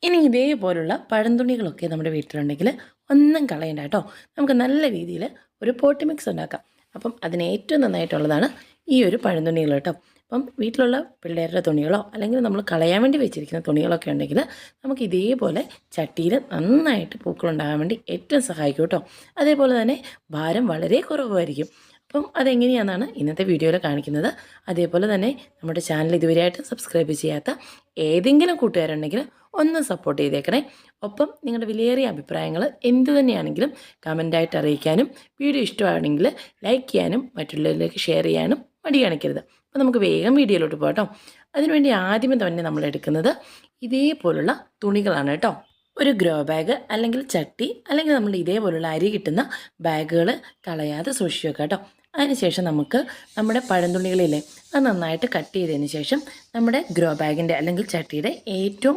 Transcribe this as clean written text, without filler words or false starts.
ഇനി ഇതേപോലുള്ള പഴന്തുണികളൊക്കെ നമ്മുടെ വീട്ടിലുണ്ടെങ്കിൽ ഒന്നും കളയണ്ട കേട്ടോ. നമുക്ക് നല്ല രീതിയിൽ ഒരു പോട്ടി മിക്സ് ഉണ്ടാക്കാം. അപ്പം അതിന് ഏറ്റവും നന്നായിട്ടുള്ളതാണ് ഈ ഒരു പഴന്തുണികൾ കേട്ടോ. അപ്പം വീട്ടിലുള്ള പിള്ളേരുടെ തുണികളോ അല്ലെങ്കിൽ നമ്മൾ കളയാൻ വേണ്ടി വെച്ചിരിക്കുന്ന തുണികളൊക്കെ ഉണ്ടെങ്കിൽ നമുക്ക് ഇതേപോലെ ചട്ടിയിൽ നന്നായിട്ട് പൂക്കളുണ്ടാകാൻ വേണ്ടി ഏറ്റവും സഹായിക്കും കേട്ടോ. അതേപോലെ തന്നെ ഭാരം വളരെ കുറവായിരിക്കും. അപ്പം അതെങ്ങനെയാണെന്നാണ് ഇന്നത്തെ വീഡിയോയിൽ കാണിക്കുന്നത്. അതേപോലെ തന്നെ നമ്മുടെ ചാനൽ ഇതുവരെയായിട്ട് സബ്സ്ക്രൈബ് ചെയ്യാത്ത ഏതെങ്കിലും കൂട്ടുകാരുണ്ടെങ്കിൽ ഒന്ന് സപ്പോർട്ട് ചെയ്തേക്കണേ. ഒപ്പം നിങ്ങളുടെ വിലയേറിയ അഭിപ്രായങ്ങൾ എന്തു തന്നെയാണെങ്കിലും കമൻ്റായിട്ട് അറിയിക്കാനും വീഡിയോ ഇഷ്ടമാണെങ്കിൽ ലൈക്ക് ചെയ്യാനും മറ്റുള്ളവരിലേക്ക് ഷെയർ ചെയ്യാനും മടി കാണിക്കരുത്. അപ്പോൾ നമുക്ക് വേഗം വീഡിയോയിലോട്ട് പോകാം. അതിനുവേണ്ടി ആദ്യമേ തന്നെ നമ്മൾ എടുക്കുന്നത് ഇതേപോലുള്ള തുണികളാണ് കേട്ടോ. ഒരു ഗ്രോ ബാഗ് അല്ലെങ്കിൽ ചട്ടി അല്ലെങ്കിൽ നമ്മൾ ഇതേപോലുള്ള അരി കിട്ടുന്ന ബാഗുകൾ കളയാതെ സൂക്ഷിച്ച് വെക്കാം കേട്ടോ. അതിനുശേഷം നമുക്ക് നമ്മുടെ പഴന്തുണികളിലെ അത് നന്നായിട്ട് കട്ട് ചെയ്തതിന് ശേഷം നമ്മുടെ ഗ്രോ ബാഗിൻ്റെ അല്ലെങ്കിൽ ചട്ടിയുടെ ഏറ്റവും